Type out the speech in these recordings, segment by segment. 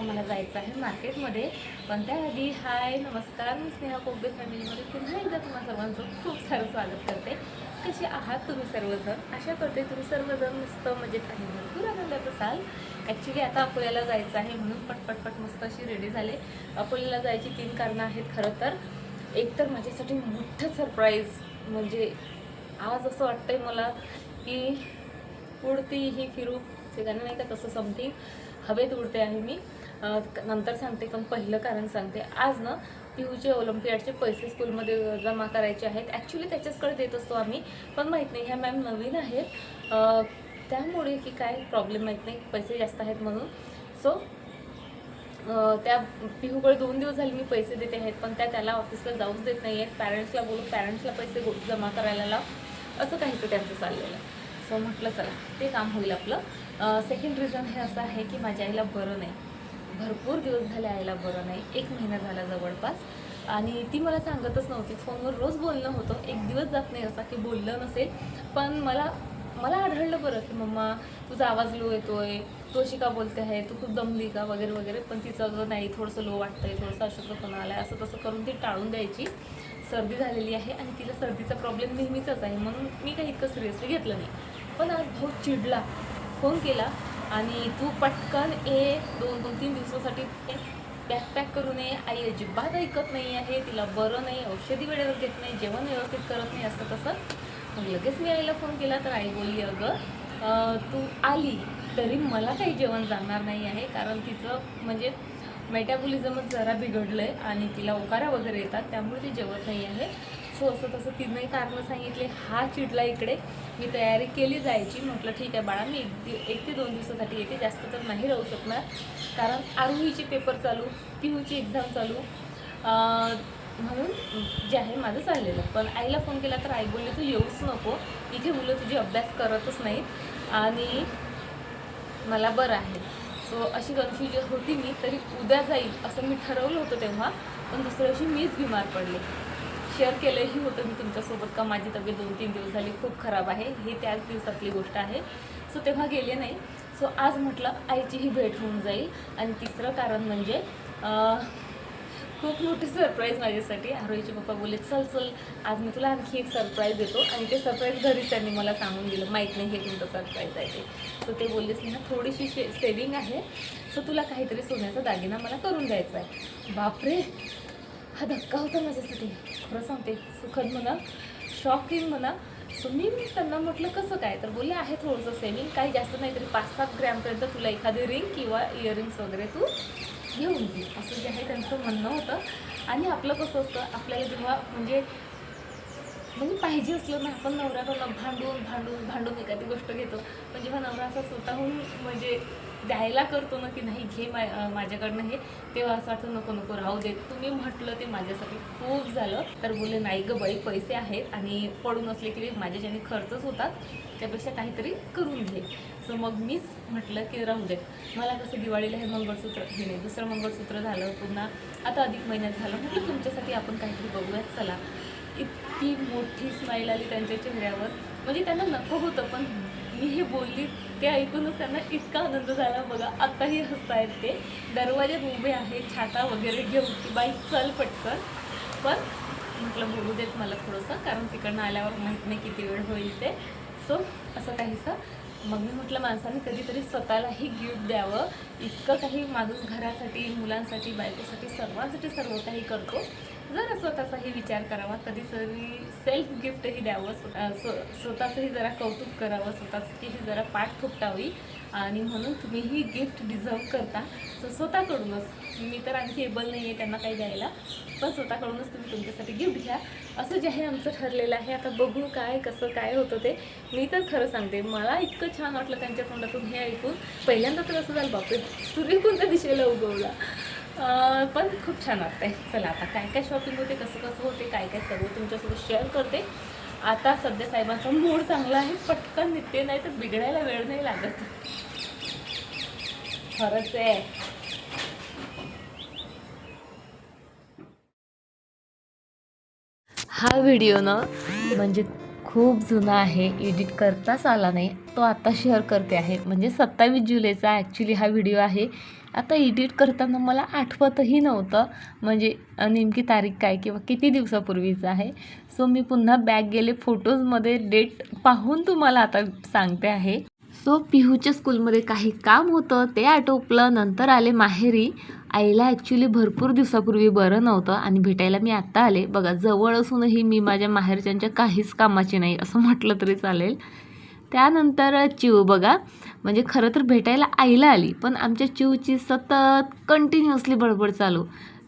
आम्हाला जायचं आहे मार्केटमध्ये. पण त्याआधी हाय नमस्कार, मी स्नेहा कोगदे फॅमिलीमध्ये पुन्हा एकदा तुम्हा सर्वांचं खूप सारं स्वागत करते. कसे आहात तुम्ही सर्वजण? आशा करते तुम्ही सर्वजण मस्त मजेत आणि भरपूर आनंदात असाल. ॲक्च्युली आता अकोल्याला जायचं आहे म्हणून पटपट मस्त अशी रेडी झाले. अकोल्याला जायची 3 कारणं आहेत खरं तर. एक तर माझ्यासाठी मोठं सरप्राईज, म्हणजे आज असं वाटतंय मला की उडती ही फिरू, ते गाणं नाही का तसं समथिंग हवेत उडते आहे मी. नंतर सांगते, पण पहिलं कारण सांगते. आज ना पिहूचे ऑलिम्पियाडचे पैसे स्कूलमध्ये जमा करायचे आहेत. ॲक्च्युली त्याच्याचकडे देत असतो आम्ही, पण माहीत नाही ह्या मॅम नवीन आहेत, त्यामुळे की काय प्रॉब्लेम माहीत नाही, पैसे जास्त आहेत म्हणून. सो त्या पिहूकडे 2 दिवस झाले मी पैसे देते आहेत, पण त्याला ऑफिसला जाऊच देत नाही आहेत. पॅरेंट्सला बोलून पॅरेंट्सला पैसे जमा करायला लाव, असं काहीच त्यांचं चाललेलं. सो म्हटलं चला ते काम होईल आपलं. सेकंड रिझन हे असं आहे की माझ्या आईला बरं नाही. भरपूर दिवस झाले आईला बरं नाही, 1 महिना झाला जवळपास. आणि ती मला सांगतच नव्हती. फोनवर रोज बोलणं होतं, एक दिवस जात नाही असा की बोललं नसेल. पण मला आढळलं बरं की मम्मा तुझा आवाज लो येतोय, तू अशी का बोलते आहे, तू खूप दमली का वगैरे वगैरे. पण तिचं अगं नाही, थोडंसं लो वाटतंय, थोडंसं अशक्तपणा आला आहे, असं तसं करून ती टाळून द्यायची. सर्दी झालेली आहे आणि तिला सर्दीचा प्रॉब्लेम नेहमीचाच आहे म्हणून मी काही इतकं सिरियसली घेतलं नाही. पण आज भाऊ चिडला, फोन केला आणि तू पटकन 2-3 दिवसासाठी पॅक करून ये. आई अजिबात ऐकत नाही आहे, तिला बरं नाही, औषधी वेळेवर घेत नाही, जेवण व्यवस्थित करत नाही, असं तसं. मग लगेच मी आईला फोन केला तर आई बोलली, अगं तू आली तरी मला काही जेवण जाणार नाही आहे, कारण तिचं म्हणजे मेटाबॉलिझमच जरा बिघडलं आहे आणि तिला ओकारा वगैरे येतात, त्यामुळे ती जेवत नाही आहे. सो असं तसं तिनंही कारणं सांगितले. हा चिडला इकडे. मी तयारी केली जायची. म्हटलं ठीक आहे बाळा, मी 1 ते 2 दिवसासाठी येते, जास्त तर नाही राहू शकणार, कारण आरोहीचे पेपर चालू, पिहूची एक्झाम चालू, म्हणून जे आहे माझं चाललेलं. पण आईला फोन केला तर आई बोलली तू येऊच नको, इथे मुलं तुझी अभ्यास करतच नाहीत आणि मला बरं आहे. सो अशी कन्फ्युजन होती मी. तरी उद्या जाईल असं मी ठरवलं होतं तेव्हा, पण दुसऱ्या दिवशी मीच बिमार पडले. शेअर केलंही होतं मी तुमच्यासोबत का माझी तब्येत 2-3 दिवस झाली खूप खराब आहे, हे त्याच दिवसातली गोष्ट आहे. सो तेव्हा गेले नाही. सो आज म्हटलं आईचीही भेट होऊन जाईल. आणि तिसरं कारण म्हणजे खूप मोठी सरप्राईज माझ्यासाठी. आरोहीचे पप्पा बोलले चल आज मी तुला आणखी एक सरप्राईज देतो, आणि ते सरप्राईज घरीच त्यांनी मला सांगून दिलं, माहीत नाही हे कोणतं सरप्राईज आहे ते. सो ते बोललेच नाही ना, थोडीशी सेविंग आहे, सो तुला काहीतरी सोन्याचा दागिना मला करून द्यायचा आहे. बापरे, हा धक्का होता माझ्यासाठी, खरं सांगते. सुखद म्हणा, शॉकिंग म्हणा. सो मी त्यांना म्हटलं कसं काय, तर बोलले आहे थोडंसं सेविंग, काही जास्त नाही तरी 5-7 ग्रॅमपर्यंत तुला एखादी रिंग किंवा इयरिंग्स वगैरे तू घेऊन घे, असं जे आहे त्यांचं म्हणणं होतं. आणि आपलं कसं असतं, आपल्याला जेव्हा म्हणजे पाहिजे असलं ना, आपण नवऱ्याकडनं भांडून एखादी गोष्ट घेतो. पण जेव्हा नवरा असा स्वतःहून म्हणजे द्यायला करतो ना की नाही घे माझ्याकडनं हे, तेव्हा असं वाटतं नको राहू दे, तुम्ही म्हटलं ते माझ्यासाठी खूप झालं. तर बोलले नाही गं बाई, पैसे आहेत आणि पडून असले की ते माझ्याच्याने खर्चच होतात, त्यापेक्षा काहीतरी करून घे. सो मग मीच म्हटलं की राहू दे. मला कसं दिवाळीला हे मंगळसूत्र, हे नाही दुसरं मंगळसूत्र झालं, पुन्हा आता अधिक महिन्यात झालं. म्हटलं तुमच्यासाठी आपण काहीतरी बघूयात चला. इतकी मोठी स्माईल आली त्यांच्या चेहऱ्यावर, म्हणजे त्यांना नको होतं, पण मी हे बोलली ते ऐकूनच त्यांना इतका आनंद झाला बघा. आत्ताही हसतायत ते, दरवाज्यात उभे आहेत छाता वगैरे घेऊन की बाई चल पटकन. पण म्हटलं बोलू देत मला थोडंसं, कारण तिकडनं आल्यावर माहीत नाही किती वेळ होईल ते. सो असं काहीसं मग मी म्हटलं माणसाने कधीतरी स्वतःलाही गिफ्ट द्यावं. इतकं काही माणूस घरासाठी, मुलांसाठी, बायकोसाठी, सर्वांसाठी सर्व काही करतो, जरा स्वतःचाही विचार करावा, कधीतरी सेल्फ गिफ्टही द्यावं, स्वतःचंही जरा कौतुक करावं, स्वतःचीही जरा पाठ थोपटावी. आणि म्हणून तुम्हीही गिफ्ट डिझर्व करता. सो स्वतःकडूनच, मी तर आणखी एबल नाही आहे त्यांना काही द्यायला, पण स्वतःकडूनच तुम्ही तुमच्यासाठी गिफ्ट घ्या, असं जे आहे आमचं ठरलेलं आहे. आता बघू काय कसं काय होतं ते. मी तर खरं सांगते, मला इतकं छान वाटलं त्यांच्या तोंडातून हे ऐकून. पहिल्यांदा तर असं झालं बापरे, सूर्य कोणत्या दिशेला उगवला. पण खूप छान वाटतंय. चला आता काय काय शॉपिंग होते, कसं होते, काय सर्व तुमच्यासोबत शेअर करते. आता सध्या साहेबांचा मूड चांगला आहे, पटकन निघते, नाही तर बिघडायला वेळ नाही लागत. खरंच आहे. हा व्हिडिओ ना म्हणजे खूप जुना आहे, एडिट करताच आला नाही, तो आता शेअर करते आहे. म्हणजे 27 जुलैचा ॲक्च्युली हा व्हिडिओ आहे. आता एडिट करताना मला आठवतही नव्हतं म्हणजे नेमकी तारीख काय किंवा किती दिवसापूर्वीचं आहे. सो मी पुन्हा बॅक गेले फोटोजमध्ये, डेट पाहून तुम्हाला आता सांगते आहे. सो पिहूच्या स्कूलमध्ये काही काम होतं, ते आटोपलं. नंतर आले माहेरी. आईला ॲक्च्युली भरपूर दिवसापूर्वी बरं नव्हतं आणि भेटायला मी आत्ता आले. बघा, जवळ असूनही मी माझ्या माहेरच्यांच्या काहीच कामाची नाही असं म्हटलं तरी चालेल. त्यानंतर चिऊ बघा, म्हणजे खरं तर भेटायला आईला आली, पण आमच्या चिऊची सतत कंटिन्युअसली बडबड चालू.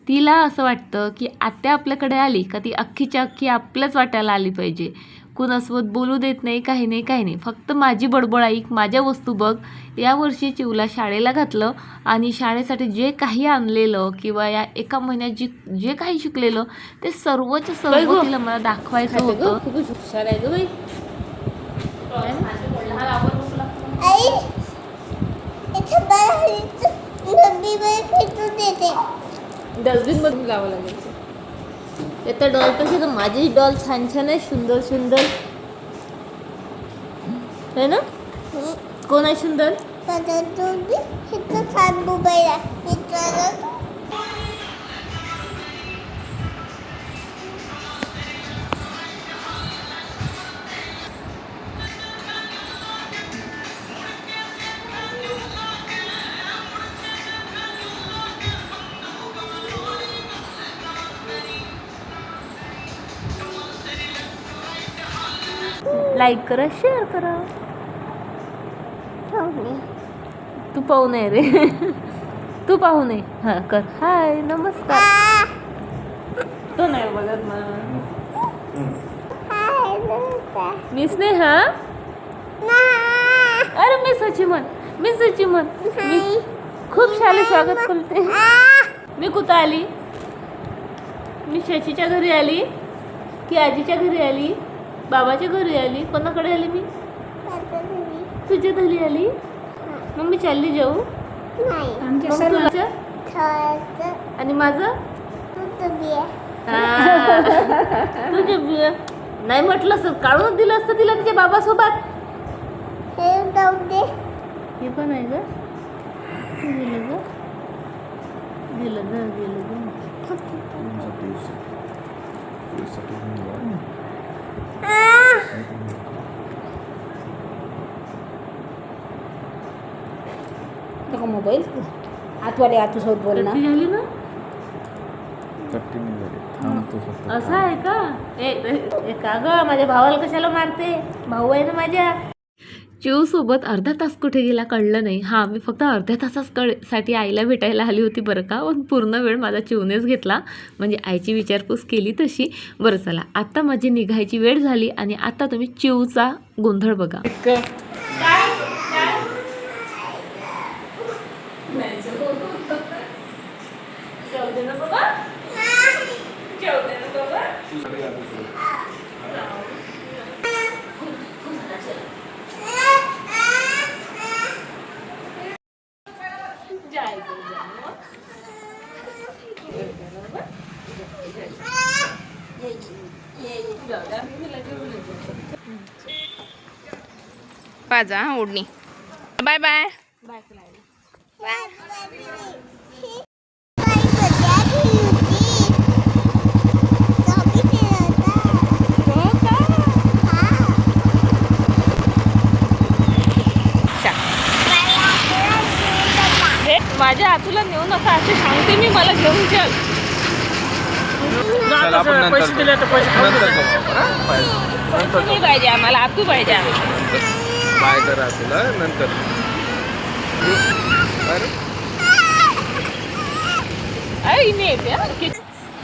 तिला असं वाटतं की आत्या आपल्याकडे आली का ती अख्खीच्या अख्खी आपल्याच वाट्याला आली पाहिजे. कुणासोबत बोलू देत नाही, काही नाही काही नाही, फक्त माझी बडबड ऐक, माझ्या वस्तू बघ. यावर्षी चिऊला शाळेला घातलं आणि शाळेसाठी जे काही आणलेलं किंवा या एका महिन्यात जे काही शिकलेलं ते सर्वच्या सर्व तिला मला दाखवायचं होतं. खूप हुशार आहे ग बाई. डस्टबिन मधून लावावं लागेल. त्या डॉलपेक्षा तर माझी डॉल छान छान आहे, सुंदर सुंदर है ना. कोण आहे सुंदर? लाईक करा, शेअर करा. तू पाहू नये रे. तू पाहू नये. हां कर. हाय, नमस्कार. तो नाही बघत मग. मी स्नेहा. अरे मी सचिमन, मी खूप शाले स्वागत करते. मी कुठं आली? मी शशीच्या घरी आली की आजीच्या घरी आली, बाबाच्या घरी आली? कोणाकडे आली मी? तुझ्या घरी आली. मग मी चालली जाऊ. आणि माझं तुझे नाही म्हटलं असत, काढूनच दिलं असतं तिला तिच्या बाबासोबत. हे पण आहे ग. दिलं ग. मोबाईल आतवाले आतूसोबत बोल ना. झाली ना. असं आहे का? का ग, माझ्या भावाला कशाला मारते? भाऊ आहे ना माझ्या. चिऊ सोबत अर्धा तास कुठे गेला कळलं नाही. हां, मी फक्त अर्ध्या तासासाठी आईला भेटायला आली होती बरं का, पण पूर्ण वेळ माझा चिऊनेच घेतला. म्हणजे आईची विचारपूस केली तशी. बरं चला, आता माझी निघायची वेळ झाली आणि आता तुम्ही चिऊचा गोंधळ बघा. पाजा ओढणी. Bye bye. माझ्या आतूला नेऊ नका असे सांगते मी, मला घेऊन चल. पैसे दिले तर तुम्ही पाहिजे आम्हाला, आतू पाहिजे. काय करा तुला नंतर.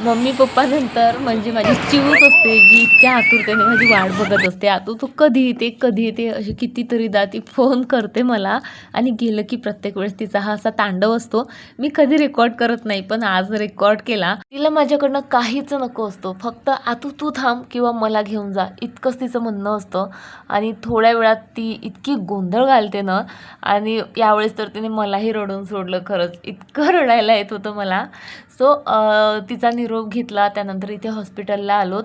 मम्मी पप्पा नंतर म्हणजे माझी चिऊच असते जी इतक्या आतुरतेने माझी वाट बघत असते. आतू तू कधी येते अशी कितीतरीदा ती फोन करते मला. आणि गेलं की प्रत्येक वेळेस तिचा हा असा तांडव असतो. मी कधी रेकॉर्ड करत नाही, पण आज रेकॉर्ड केला. तिला माझ्याकडनं काहीच नको असतो, फक्त आतू तू थांब किंवा मला घेऊन जा, इतकंच तिचं म्हणणं असतं. आणि थोड्या वेळात ती इतकी गोंधळ घालते ना. आणि यावेळेस तर तिने मलाही रडून सोडलं. खरंच इतकं रडायला येत होतं मला. सो तिचा निरोप घेतला. त्यानंतर इथे हॉस्पिटलला आलोत.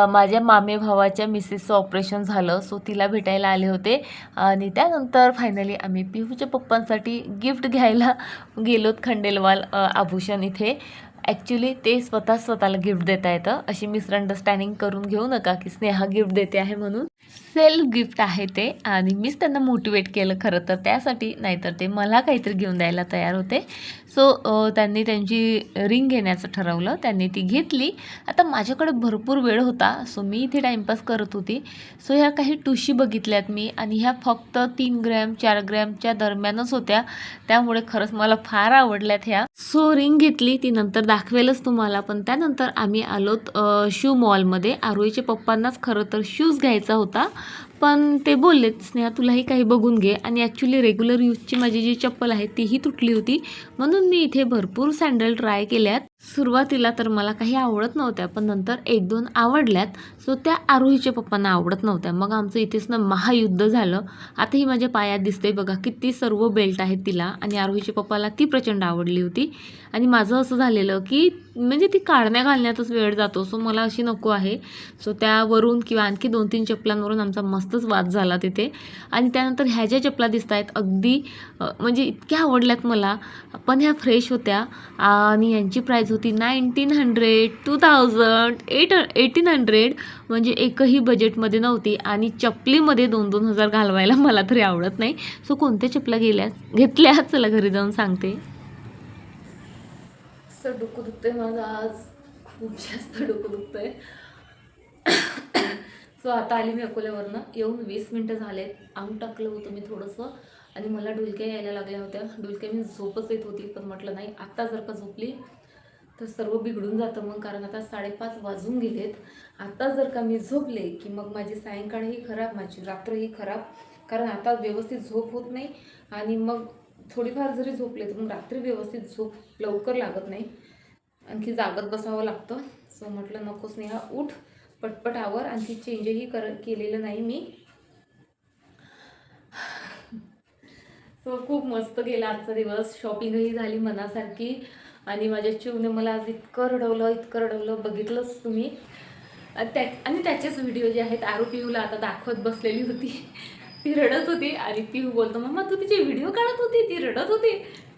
माझ्या मामे भावाच्या मिसेसचं ऑपरेशन झालं, सो तिला भेटायला आले होते. आणि त्यानंतर फायनली आम्ही पिहूच्या पप्पांसाठी गिफ्ट घ्यायला गेलोत खंडेलवाल आभूषण इथे. ॲक्च्युली ते स्वतःला गिफ्ट देता येतं, अशी मिसअंडरस्टँडिंग करून घेऊ नका की स्नेहा गिफ्ट देते आहे म्हणून. सेल्फ गिफ्ट आहे ते, आणि मीच त्यांना मोटिवेट केलं खरं तर त्यासाठी, नाहीतर ते मला काहीतरी घेऊन द्यायला तयार होते. सो त्यांनी त्यांची रिंग घेण्याचं ठरवलं, त्यांनी ती घेतली. आता माझ्याकडे भरपूर वेळ होता, सो मी इथे टाईमपास करत होती. सो ह्या काही टुशी बघितल्यात मी, आणि ह्या फक्त 3 ग्रॅम 4 ग्रॅमच्या दरम्यानच होत्या, त्यामुळे खरंच मला फार आवडल्यात ह्या. सो रिंग घेतली, ती नंतर दाखवेलच तुम्हाला. पण त्यानंतर आम्ही आलोत शू मॉलमध्ये. आरोहीच्या पप्पांनाच खरं तर शूज घ्यायचा होता, पण ते बोललेत स्नेहा तुलाही काही बघून घे. आणि ॲक्च्युली रेग्युलर यूजची माझी जी चप्पल आहे तीही तुटली होती, म्हणून मी इथे भरपूर सँडल ट्राय केल्यात. सुरुवातीला तर मला काही आवडत नव्हत्या, पण नंतर 1-2 आवडल्यात. सो त्या आरोहीच्या पप्पांना आवडत नव्हत्या. मग आमचं इथेच ना महायुद्ध झालं. आता ही माझ्या पायात दिसते बघा, किती सर्व बेल्ट आहेत तिला, आणि आरोहीच्या पप्पाला ती प्रचंड आवडली होती. आणि माझं असं झालेलं की म्हणजे ती काढण्या घालण्यातच वेळ जातो, सो मला अशी नको आहे. सो त्यावरून किंवा आणखी 2-3 चपलांवरून आमचा मस्तच वाद झाला तिथे. आणि त्यानंतर ह्या ज्या चपला दिसत आहेत अगदी म्हणजे इतक्या आवडल्यात मला, पण ह्या फ्रेश होत्या. आणि यांची प्राईस होती 1900, 2000, 1800, म्हणजे एकही बजेटमध्ये नव्हती. आणि चपलीमध्ये 2-2 हजार घालवायला मला तरी आवडत नाही. सो कोणत्या चपला घेतल्या चला घरी जाऊन सांगते. सर डोकं दुखतंय माझं आज, खूप जास्त डोकं दुखतंय. सो आता आली मी अकोल्यावरनं, येऊन 20 मिनटं झालेत. अंग टाकलं होतं मी थोडंसं, आणि मला डुलक्या यायला लागल्या होत्या. डुलक्या मी झोपच येत होती, पण म्हटलं नाही आत्ता जर का झोपली तर सर्व बिघडून जातं मग, कारण आता 5:30 वाजून गेलेत. आता जर का मी झोपले की मग माझी सायंकाळही खराब, माझी रात्रही खराब, कारण आता व्यवस्थित झोप होत नाही. आणि मग थोडीफार जरी झोपले तर मग रात्री व्यवस्थित झोप लवकर लागत नाही, आणखी जागत बसावं लागतं. सो म्हटलं नको स्नेहा उठ पटपट आवर. आणखी चेंजही केलेलं नाही मी. सो खूप मस्त गेला आजचा दिवस. शॉपिंगही झाली मनासारखी, आणि माझ्या चिवने मला आज इतकं रडवलं बघितलंच तुम्ही. आणि त्याचेच व्हिडिओ जे आहेत, आरू पिहूला आता दाखवत बसलेली होती. ती रडत होती आणि पिहू बोलतो मम्मा तू तिचे व्हिडिओ काढत होती, ती रडत होती.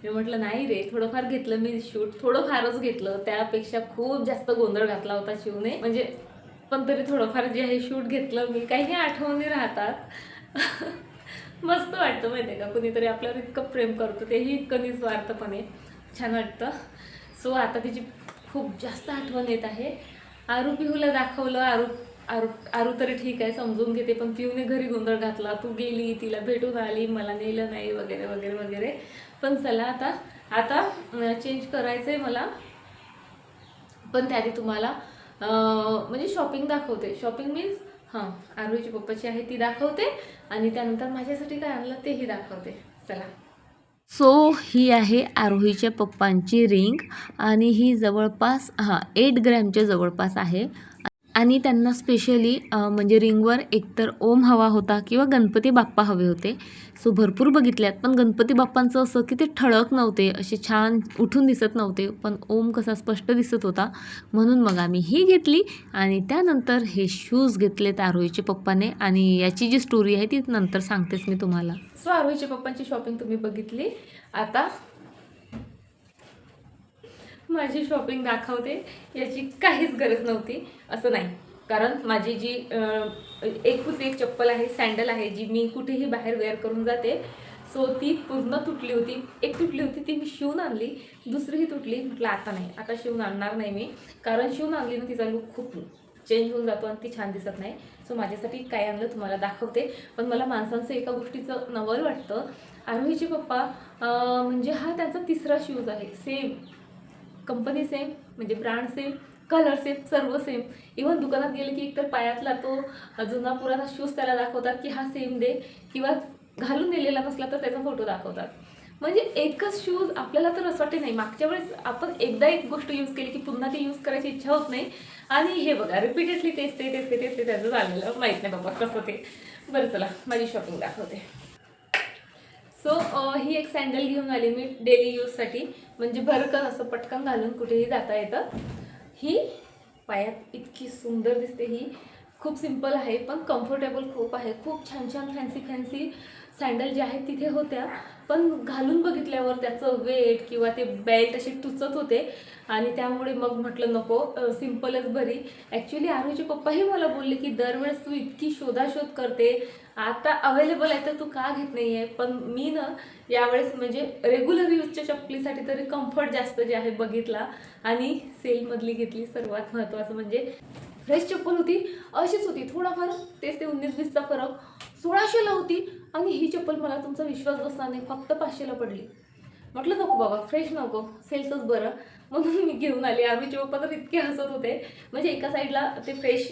मी म्हटलं नाही रे, थोडंफार घेतलं मी शूट, थोडंफारच घेतलं, त्यापेक्षा खूप जास्त गोंधळ घातला होता शिवने, म्हणजे पण तरी थोडंफार जे आहे शूट घेतलं मी. काही आठवणी राहतात. मस्त वाटतं माहिती आहे का, कुणीतरी आपल्यावर इतकं प्रेम करतो, तेही इतकं निस्वार्थपणे, छान वाटतं. सो आता तिची खूप जास्त आठवण येत आहे. आरू पिहूला दाखवलं, आरू तरी ठीक आहे समजून घेते, पण पिहूने घरी गोंधळ घातला, तू गेली, तिला भेटून आली, मला नेलं नाही वगैरे वगैरे वगैरे. पण चला आता चेंज करायचं आहे मला, पण त्याआधी तुम्हाला म्हणजे शॉपिंग दाखवते. शॉपिंग मीन्स आरोहीच्या पप्पाची आहे ती दाखवते, आणि त्यानंतर माझ्यासाठी काय आणलं तेही दाखवते. चला. सो ही आहे आरोहीच्या पप्पांची रिंग, आणि ही जवळपास 8 ग्रॅमच्या जवळपास आहे. आणि त्यांना स्पेशली म्हणजे रिंगवर एकतर ओम हवा होता किंवा गणपती बाप्पा हवे होते. सो भरपूर बघितल्यात, पण गणपती बाप्पांचं असं की ते ठळक नव्हते, असे छान उठून दिसत नव्हते, पण ओम कसा स्पष्ट दिसत होता, म्हणून मग आम्ही ही घेतली. आणि त्यानंतर हे शूज घेतलेत आरोहीच्या पप्पाने, आणि याची जी स्टोरी आहे ती नंतर सांगतेच मी तुम्हाला. सो आरोहीच्या पप्पांची शॉपिंग तुम्ही बघितली, आता माझी शॉपिंग दाखवते. याची काहीच गरज नव्हती असं नाही, कारण माझी जी एक चप्पल आहे, सँडल आहे, जी मी कुठेही बाहेर वेअर करून जाते, सो ती पूर्ण तुटली होती. एक तुटली होती ती मी शिवून आणली, दुसरीही तुटली. म्हटलं आता नाही, आता शिवून आणणार नाही मी, कारण शिवून आणली ना तिचा लुक खूप चेंज होऊन जातो आणि ती छान दिसत नाही. सो माझ्यासाठी काय आणलं तुम्हाला दाखवते. पण मला माणसांचं एका गोष्टीचं नवल वाटतं, आरोहीचे पप्पा म्हणजे हा त्यांचा 3रा शूज आहे. सेम कंपनी सेम, म्हणजे ब्रँड सेम, कलर सेम, सर्व सेम. इव्हन दुकानात गेले की एकतर पायातला तो जुना पुराणा शूज त्याला दाखवतात की हा सेम दे, किंवा घालून दिलेला नसला तर त्याचा फोटो दाखवतात. म्हणजे एकच शूज आपल्याला तर असं वाटते नाही. मागच्या वेळेस आपण एकदा एक गोष्ट यूज केली की पुन्हा ती यूज करायची इच्छा होत नाही. आणि हे बघा रिपीटेडली तेच ते त्याचं झालेलं माहीत नाही बाबा कसं ते. बरं चला माझी शॉपिंग दाखवते. सो ही एक सँडल घेऊन आली मी डेली यूजसाठी, म्हणजे भरकन असं पटकन घालून कुठेही जाता येतं. ही पायात इतकी सुंदर दिसते. ही खूप सिंपल आहे पण कम्फर्टेबल खूप आहे. खूप छान छान फॅन्सी सँडल जे आहेत तिथे होत्या, पण घालून बघितल्यावर त्याचं वेट किंवा ते बेल्ट असे टुचत होते आणि त्यामुळे मग म्हटलं नको, सिम्पलच बरी. ॲक्च्युली आरूचे पप्पाही मला बोलले की दरवेळेस तू इतकी शोधाशोध करते, आता अवेलेबल आहे तर तू का घेत नाही आहे. पण मी ना यावेळेस म्हणजे रेग्युलर यूजच्या चपलीसाठी तरी कम्फर्ट जास्त जे आहे बघितला आणि सेलमधली घेतली. सर्वात महत्त्वाचं म्हणजे फ्रेश चप्पल होती, अशीच होती, थोडाफार तेच ते 19-20चा फरक. 1600ला होती आणि ही चप्पल मला तुमचा विश्वास बसणार नाही फक्त 500ला पडली. म्हटलं नको बाबा, फ्रेश नको, सेल्सच बरं, म्हणून मी घेऊन आली. आम्हीचे पप्पा तर इतके हसत होते, म्हणजे एका साईडला ते फ्रेश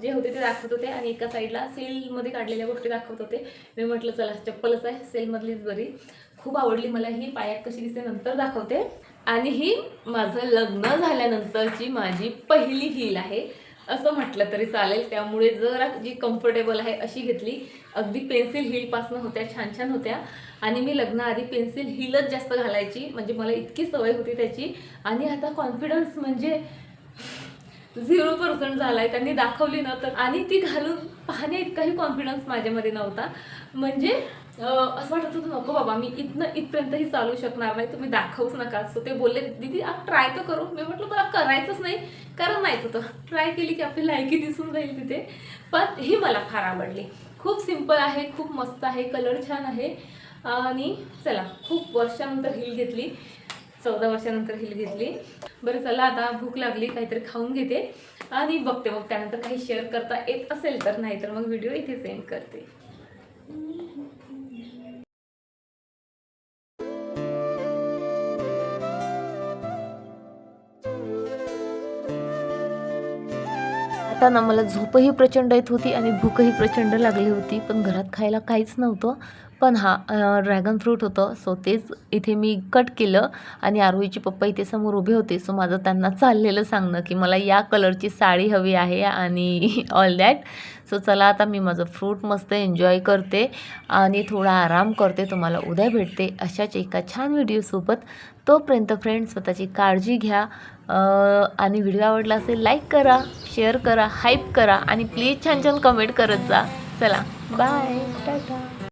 जे होते ते दाखवत होते आणि एका साईडला सेलमध्ये काढलेल्या गोष्टी दाखवत होते. मी म्हटलं चला चप्पलच आहे, सेलमधलीच बरी. खूप आवडली मला ही. पायात कशी दिसते नंतर दाखवते. आणि ही माझं लग्न झाल्यानंतरची माझी पहिली हील आहे असं म्हटलं तरी चालेल. त्यामुळे जरा जी कम्फर्टेबल आहे अशी घेतली. अगदी पेन्सिल हीलपासनं होत्या, छान छान होत्या. आणि मी लग्नाआधी पेन्सिल हीलच जास्त घालायची, म्हणजे मला इतकी सवय होती त्याची. आणि आता कॉन्फिडन्स म्हणजे 0% झाला आहे. त्यांनी दाखवली ना तर, आणि ती घालून पाहण्या इतकाही कॉन्फिडन्स माझ्यामध्ये नव्हता. म्हणजे असं वाटत होतं नको बाबा, मी इथपर्यंतही चालू शकणार नाही, तुम्ही दाखवूच नका. सो ते बोलले दीदी आप ट्राय तर करू. मी म्हटलं मला करायचंच नाही, कारण माहीत होतं ट्राय केली की आपली लायकी दिसून जाईल तिथे. पण ही मला फार आवडली. खूप सिंपल आहे, खूप मस्त आहे, कलर छान आहे. आणि चला, खूप वर्षानंतर हील घेतली, 14 वर्षानंतर हील घेतली. बरं चला, आता भूक लागली, काहीतरी खाऊन घेते आणि बघते मग त्यानंतर काही शेअर करता येत असेल तर, नाही तर मग व्हिडिओ इथे सेंड करते. आता ना मला झोपही प्रचंड येत होती आणि भूकही प्रचंड लागली होती, पण घरात खायला काहीच नव्हतं. पण ड्रॅगन फ्रूट होतं, सो तेच इथे मी कट केलं आणि आरोहीचे पप्पा इथे समोर उभे होते. सो माझं त्यांना चाललेलं सांगणं की मला या कलरची साडी हवी आहे आणि ऑल दॅट. सो चला, आता मी माझं फ्रूट मस्त एन्जॉय करते आणि थोडा आराम करते. तुम्हाला उद्या भेटते अशाच एका छान व्हिडिओसोबत. तोपर्यंत फ्रेंड्स, स्वतःची काळजी घ्या आणि व्हिडिओ आवडला असेल लाईक करा, शेअर करा, हाईप करा आणि प्लीज छान छान कमेंट करत जा. चला बाय, टाटा.